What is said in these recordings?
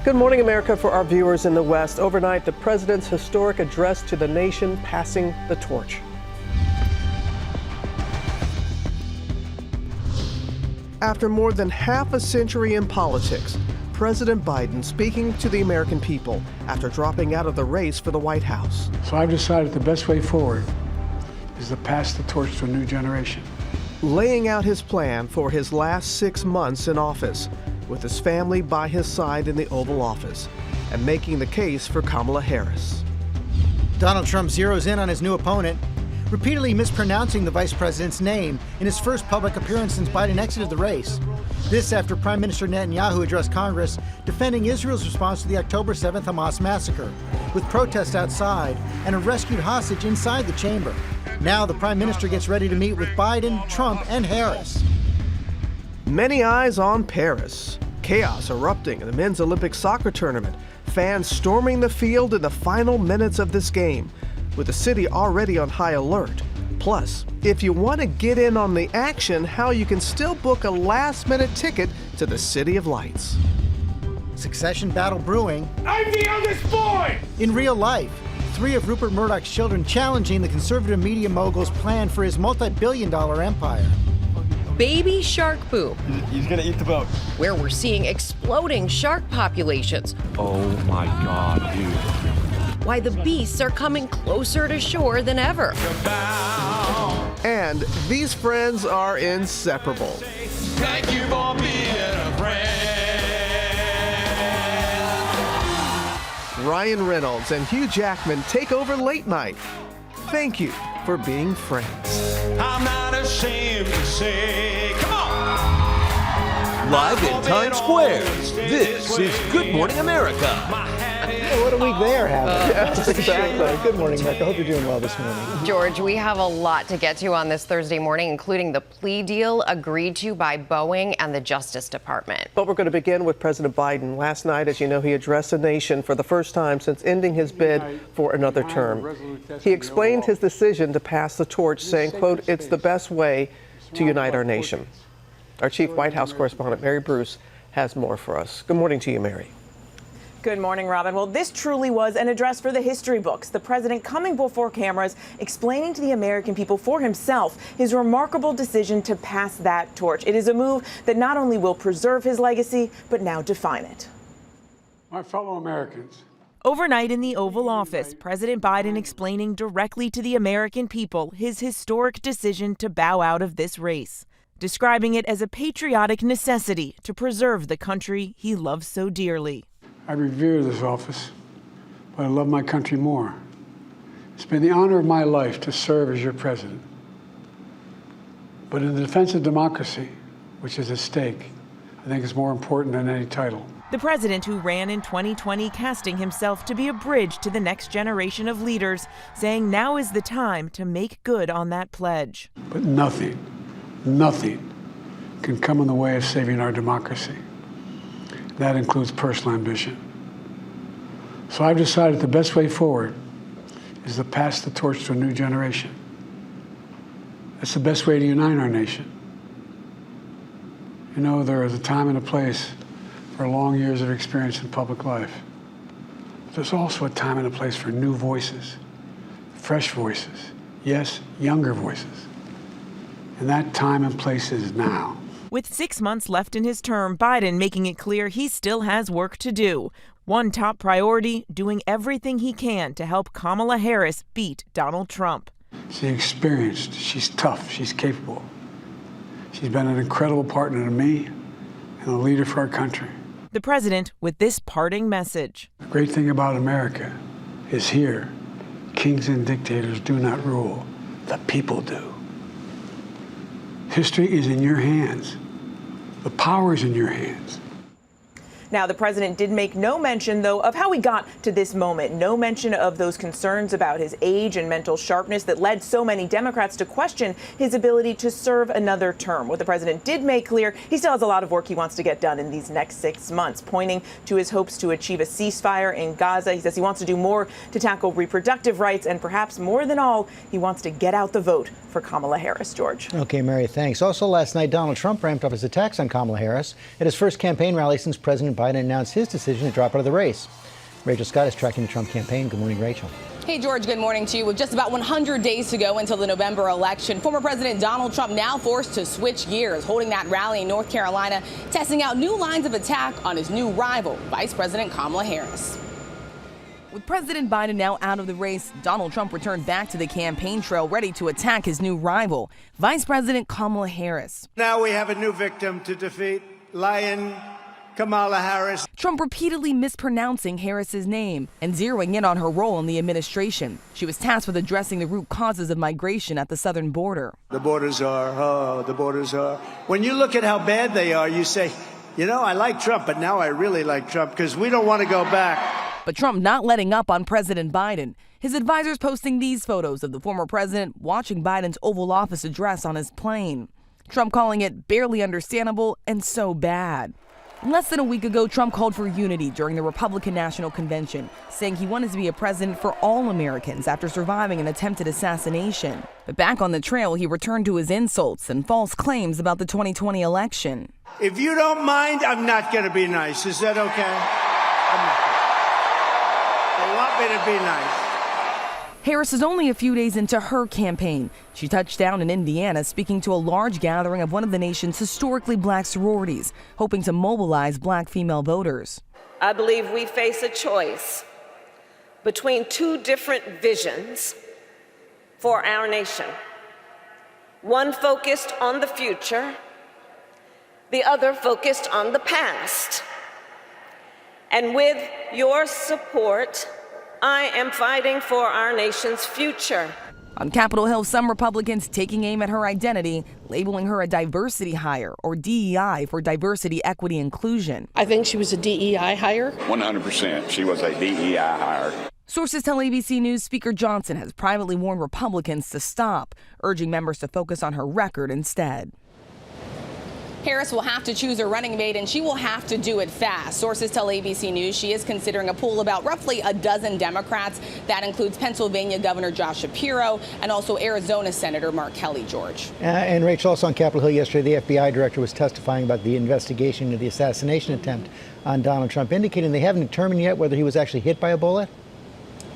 Good morning, America. For our viewers in the West, overnight, the president's historic address to the nation, passing the torch. After more than half a century in politics, President Biden speaking to the American people after dropping out of the race for the White House. So I've decided the best way forward is to pass the torch to a new generation. Laying out his plan for his last 6 months in office, with his family by his side in the Oval Office, and making the case for Kamala Harris. Donald Trump zeroes in on his new opponent, repeatedly mispronouncing the vice president's name in his first public appearance since Biden exited the race. This after Prime Minister Netanyahu addressed Congress defending Israel's response to the October 7th Hamas massacre, with protests outside and a rescued hostage inside the chamber. Now the Prime Minister gets ready to meet with Biden, Trump, and Harris. Many eyes on Paris. Chaos erupting in the men's Olympic soccer tournament. Fans storming the field in the final minutes of this game, with the city already on high alert. Plus, if you want to get in on the action, how you can still book a last-minute ticket to the City of Lights. Succession battle brewing. I'm the youngest boy! In real life, 3 of Rupert Murdoch's children challenging the conservative media mogul's plan for his multi-billion-dollar empire. Baby shark poop. He's gonna eat the boat. Where we're seeing exploding shark populations. Oh my God, dude. Why the beasts are coming closer to shore than ever. And these friends are inseparable. Thank you for being a friend. Ryan Reynolds and Hugh Jackman take over late night. Thank you for being friends. I'm not ashamed to say, come on! Live in Times Square, this is Good Morning America. What a week they are having. Exactly. Good morning, America. Hope you're doing well this morning. George, we have a lot to get to on this Thursday morning, including the plea deal agreed to by Boeing and the Justice Department. But we're going to begin with President Biden. Last night, as you know, he addressed the nation for the first time since ending his bid for another term. He explained his decision to pass the torch, saying, quote, "It's the best way to unite our nation." Our chief White House correspondent, Mary Bruce, has more for us. Good morning to you, Mary. Good morning, Robin. Well, this truly was an address for the history books. The president coming before cameras, explaining to the American people for himself his remarkable decision to pass that torch. It is a move that not only will preserve his legacy, but now define it. My fellow Americans. Overnight in the Oval Office, President Biden explaining directly to the American people his historic decision to bow out of this race, describing it as a patriotic necessity to preserve the country he loves so dearly. I revere this office, but I love my country more. It's been the honor of my life to serve as your president. But in the defense of democracy, which is at stake, I think it's more important than any title. The president, who ran in 2020, casting himself to be a bridge to the next generation of leaders, saying now is the time to make good on that pledge. But nothing can come in the way of saving our democracy. That includes personal ambition. So I've decided the best way forward is to pass the torch to a new generation. That's the best way to unite our nation. You know, there is a time and a place for long years of experience in public life. But there's also a time and a place for new voices, fresh voices, yes, younger voices. And that time and place is now. With 6 months left in his term, Biden making it clear he still has work to do. One top priority, doing everything he can to help Kamala Harris beat Donald Trump. She's experienced, she's tough, she's capable. She's been an incredible partner to me and a leader for our country. The president with this parting message. The great thing about America is here, kings and dictators do not rule, the people do. History is in your hands. The power is in your hands. Now, the president did make no mention, though, of how he got to this moment. No mention of those concerns about his age and mental sharpness that led so many Democrats to question his ability to serve another term. What the president did make clear, he still has a lot of work he wants to get done in these next 6 months, pointing to his hopes to achieve a ceasefire in Gaza. He says he wants to do more to tackle reproductive rights, and perhaps more than all, he wants to get out the vote for Kamala Harris. George. Okay, Mary, thanks. Also last night, Donald Trump ramped up his attacks on Kamala Harris at his first campaign rally since President Biden announced his decision to drop out of the race. Rachel Scott is tracking the Trump campaign. Good morning, Rachel. Hey, George, good morning to you. With just about 100 days to go until the November election, former President Donald Trump now forced to switch gears, holding that rally in North Carolina, testing out new lines of attack on his new rival, Vice President Kamala Harris. With President Biden now out of the race, Donald Trump returned back to the campaign trail ready to attack his new rival, Vice President Kamala Harris. Now we have a new victim to defeat, Lion Kamala Harris. Trump repeatedly mispronouncing Harris's name and zeroing in on her role in the administration. She was tasked with addressing the root causes of migration at the southern border. The borders are. When you look at how bad they are, you say, you know, I like Trump, but now I really like Trump because we don't want to go back. But Trump not letting up on President Biden. His advisors posting these photos of the former president watching Biden's Oval Office address on his plane. Trump calling it barely understandable and so bad. Less than a week ago, Trump called for unity during the Republican National Convention, saying he wanted to be a president for all Americans after surviving an attempted assassination. But back on the trail, he returned to his insults and false claims about the 2020 election. If you don't mind, I'm not going to be nice. Is that okay? They want me to be nice. Harris is only a few days into her campaign. She touched down in Indiana, speaking to a large gathering of one of the nation's historically black sororities, hoping to mobilize black female voters. I believe we face a choice between two different visions for our nation. One focused on the future, the other focused on the past. And with your support, I am fighting for our nation's future. On Capitol Hill, some Republicans taking aim at her identity, labeling her a diversity hire, or DEI for diversity, equity, inclusion. I think she was a DEI hire. 100%. She was a DEI hire. Sources tell ABC News Speaker Johnson has privately warned Republicans to stop, urging members to focus on her record instead. Harris will have to choose a running mate, and she will have to do it fast. Sources tell ABC News she is considering a pool of about roughly a dozen Democrats. That includes Pennsylvania Governor Josh Shapiro and also Arizona Senator Mark Kelly. George. And Rachel, also on Capitol Hill yesterday, the FBI director was testifying about the investigation of the assassination attempt on Donald Trump, indicating they haven't determined yet whether he was actually hit by a bullet.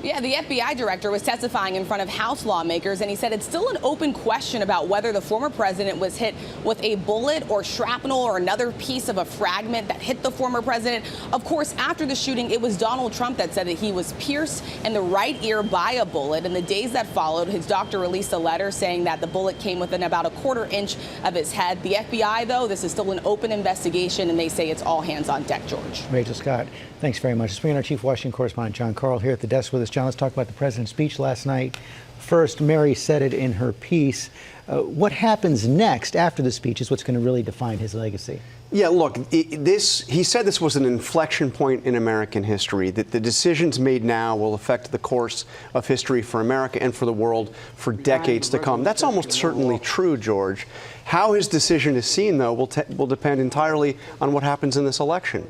Yeah, the FBI director was testifying in front of House lawmakers, and he said it's still an open question about whether the former president was hit with a bullet or shrapnel or another piece of a fragment that hit the former president. Of course, after the shooting, it was Donald Trump that said that he was pierced in the right ear by a bullet. In the days that followed, his doctor released a letter saying that the bullet came within about a quarter inch of his head. The FBI, though, this is still an open investigation, and they say it's all hands on deck. George. Rachel Scott, thanks very much. Let's bring in our chief Washington correspondent, Jon Karl, here at the desk with us. John, let's talk about the president's speech last night. First, Mary said it in her piece. What happens next after the speech is what's going to really define his legacy. Yeah, look, he said this was an inflection point in American history, that the decisions made now will affect the course of history for America and for the world for decades to come. That's almost certainly true, George. How his decision is seen, though, will depend entirely on what happens in this election.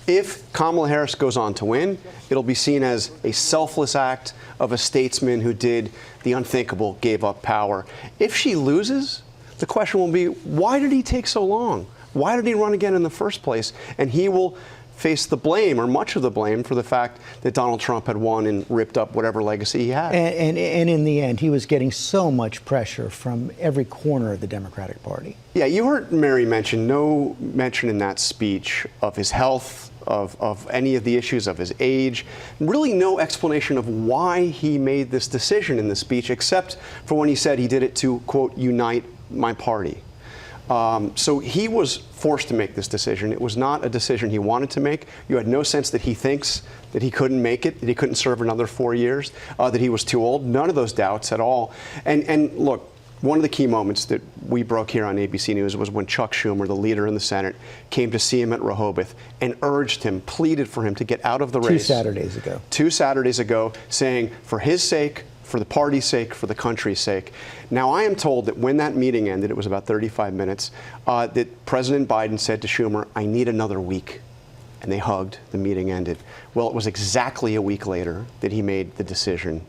If Kamala Harris goes on to win, it'll be seen as a selfless act of a statesman who did the unthinkable, gave up power. If she loses, the question will be, why did he take so long? Why did he run again in the first place? And he will face the blame, or much of the blame, for the fact that Donald Trump had won and ripped up whatever legacy he had. And in the end, he was getting so much pressure from every corner of the Democratic Party. Yeah, you heard Mary mention, no mention in that speech of his health, of any of the issues of his age, really no explanation of why he made this decision in the speech, except for when he said he did it to, quote, unite my party. So he was forced to make this decision. It was not a decision he wanted to make. You had no sense that he thinks that he couldn't make it, that he couldn't serve another 4 years, that he was too old. None of those doubts at all. And look, one of the key moments that we broke here on ABC News was when Chuck Schumer, the leader in the Senate, came to see him at Rehoboth and urged him, pleaded for him to get out of the race. 2 Saturdays ago. 2 Saturdays ago, saying, for his sake, for the party's sake, for the country's sake. Now, I am told that when that meeting ended, it was about 35 minutes, that President Biden said to Schumer, I need another week. And they hugged. The meeting ended. Well, it was exactly a week later that he made the decision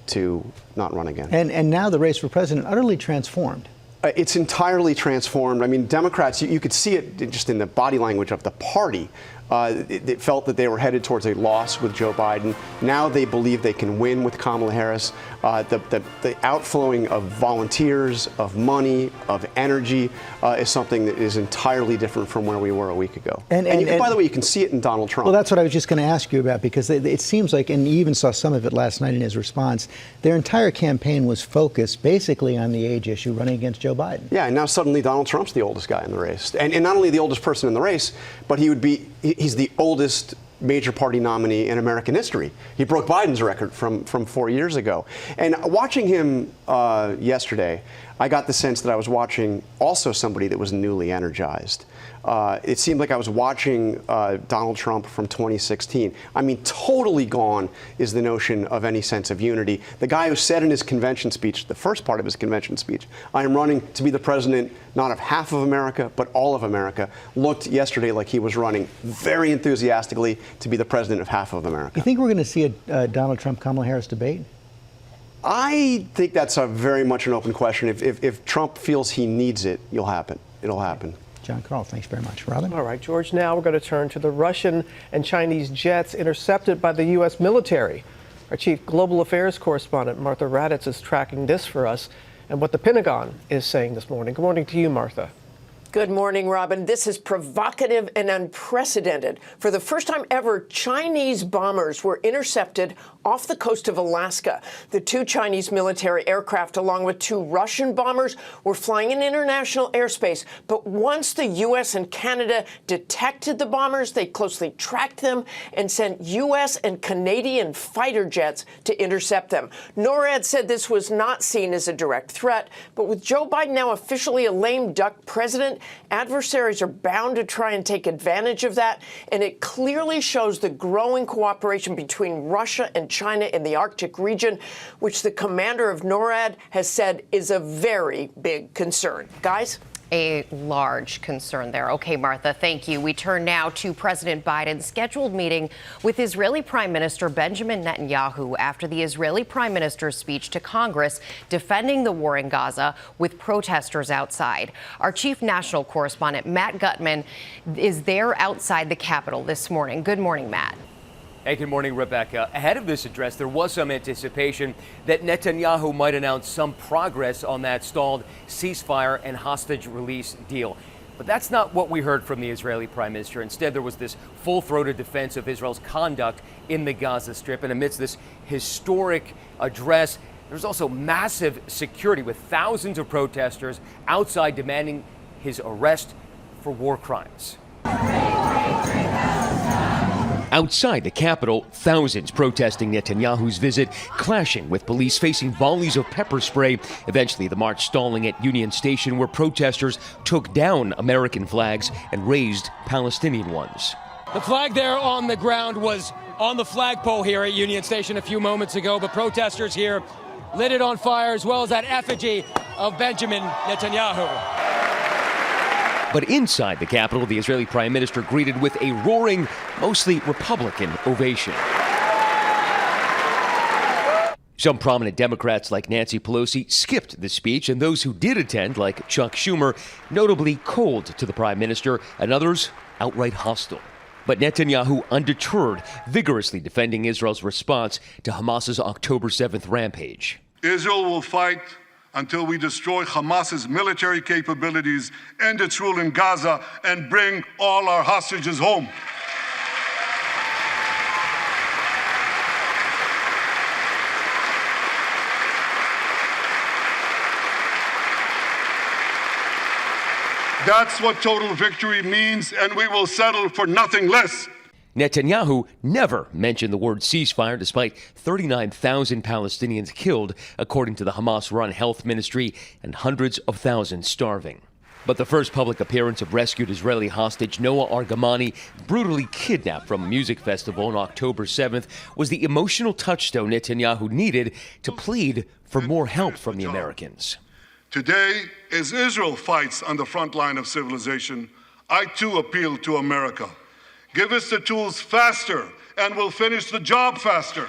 to not run again. And now the race for president utterly transformed. It's entirely transformed. I mean, Democrats, you could see it just in the body language of the party. It felt that they were headed towards a loss with Joe Biden. Now they believe they can win with Kamala Harris. The outflowing of volunteers, of money, of energy is something that is entirely different from where we were a week ago. And by the way, you can see it in Donald Trump. Well, that's what I was just going to ask you about, because it seems like, and you even saw some of it last night in his response, their entire campaign was focused basically on the age issue, running against Joe Biden. Yeah, and now suddenly Donald Trump's the oldest guy in the race. And not only the oldest person in the race, but he's the oldest major party nominee in American history. He broke Biden's record from 4 years ago. And watching him yesterday, I got the sense that I was watching also somebody that was newly energized. It seemed like I was watching Donald Trump from 2016. I mean, totally gone is the notion of any sense of unity. The guy who said in his convention speech, the first part of his convention speech, I am running to be the president not of half of America, but all of America, looked yesterday like he was running very enthusiastically to be the president of half of America. You think we're going to see a Donald Trump-Kamala Harris debate? I think that's a very much an open question. If Trump feels he needs it, it'll happen. Jon Karl, thanks very much. Robin? All right, George, now we're going to turn to the Russian and Chinese jets intercepted by the U.S. military. Our chief global affairs correspondent, Martha Raddatz, is tracking this for us and what the Pentagon is saying this morning. Good morning to you, Martha. Good morning, Robin. This is provocative and unprecedented. For the first time ever, Chinese bombers were intercepted off the coast of Alaska. The two Chinese military aircraft, along with two Russian bombers, were flying in international airspace. But once the U.S. and Canada detected the bombers, they closely tracked them and sent U.S. and Canadian fighter jets to intercept them. NORAD said this was not seen as a direct threat. But with Joe Biden now officially a lame duck president, adversaries are bound to try and take advantage of that. And it clearly shows the growing cooperation between Russia and China in the Arctic region, which the commander of NORAD has said is a very big concern. Guys? A large concern there. Okay, Martha, thank you. We turn now to President Biden's scheduled meeting with Israeli Prime Minister Benjamin Netanyahu after the Israeli Prime Minister's speech to Congress defending the war in Gaza with protesters outside. Our chief national correspondent, Matt Gutman, is there outside the Capitol this morning. Good morning, Matt. Hey, good morning, Rebecca. Ahead of this address, there was some anticipation that Netanyahu might announce some progress on that stalled ceasefire and hostage release deal. But that's not what we heard from the Israeli Prime Minister. Instead, there was this full-throated defense of Israel's conduct in the Gaza Strip. And amidst this historic address, there's also massive security with thousands of protesters outside demanding his arrest for war crimes. Outside the Capitol, thousands protesting Netanyahu's visit, clashing with police facing volleys of pepper spray. Eventually, the march stalling at Union Station, where protesters took down American flags and raised Palestinian ones. The flag there on the ground was on the flagpole here at Union Station a few moments ago, but protesters here lit it on fire, as well as that effigy of Benjamin Netanyahu. But inside the Capitol, the Israeli Prime Minister greeted with a roaring, mostly Republican ovation. Some prominent Democrats like Nancy Pelosi skipped the speech, and those who did attend, like Chuck Schumer, notably cold to the Prime Minister, and others outright hostile. But Netanyahu, undeterred, vigorously defending Israel's response to Hamas's October 7th rampage. Israel will fight until we destroy Hamas's military capabilities, end its rule in Gaza, and bring all our hostages home. That's what total victory means, and we will settle for nothing less. Netanyahu never mentioned the word ceasefire, despite 39,000 Palestinians killed, according to the Hamas-run health ministry, and hundreds of thousands starving. But the first public appearance of rescued Israeli hostage Noah Argamani, brutally kidnapped from a music festival on October 7th, was the emotional touchstone Netanyahu needed to plead for more help from the Americans. Today, as Israel fights on the front line of civilization, I too appeal to America. Give us the tools faster, and we'll finish the job faster.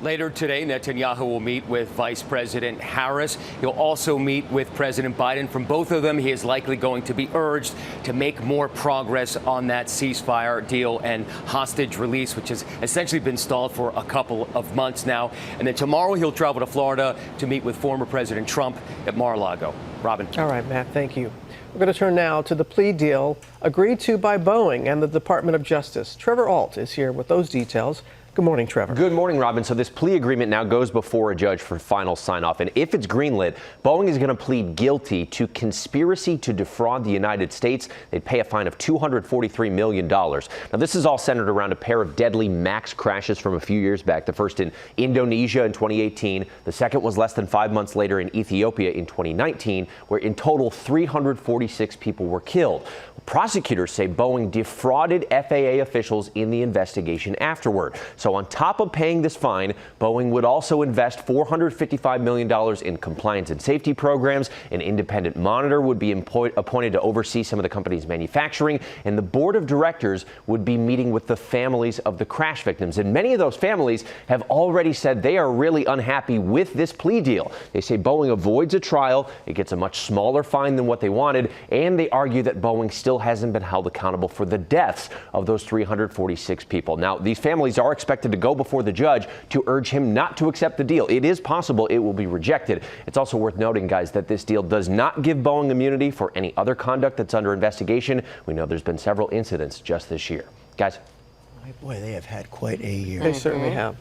Later today, Netanyahu will meet with Vice President Harris. He'll also meet with President Biden. From both of them, he is likely going to be urged to make more progress on that ceasefire deal and hostage release, which has essentially been stalled for a couple of months now. And then tomorrow, he'll travel to Florida to meet with former President Trump at Mar-a-Lago. Robin. All right, Matt, thank you. We're going to turn now to the plea deal agreed to by Boeing and the Department of Justice. Trevor Ault is here with those details. Good morning, Trevor. Good morning, Robin. So this plea agreement now goes before a judge for final sign-off. And if it's greenlit, Boeing is going to plead guilty to conspiracy to defraud the United States. They'd pay a fine of $243 million. Now, this is all centered around a pair of deadly MAX crashes from a few years back. The first in Indonesia in 2018. The second was less than 5 months later in Ethiopia in 2019, where in total 346 people were killed. Prosecutors say Boeing defrauded FAA officials in the investigation afterward. So on top of paying this fine, Boeing would also invest $455 million in compliance and safety programs. An independent monitor would be appointed to oversee some of the company's manufacturing, and the board of directors would be meeting with the families of the crash victims. And many of those families have already said they are really unhappy with this plea deal. They say Boeing avoids a trial, it gets a much smaller fine than what they wanted, and they argue that Boeing still hasn't been held accountable for the deaths of those 346 people. Now, these families are expected to go before the judge to urge him not to accept the deal. It is possible it will be rejected. It's also worth noting, guys, that this deal does not give Boeing immunity for any other conduct that's under investigation. We know there's been several incidents just this year. Guys. Boy, they have had quite a year. They certainly have.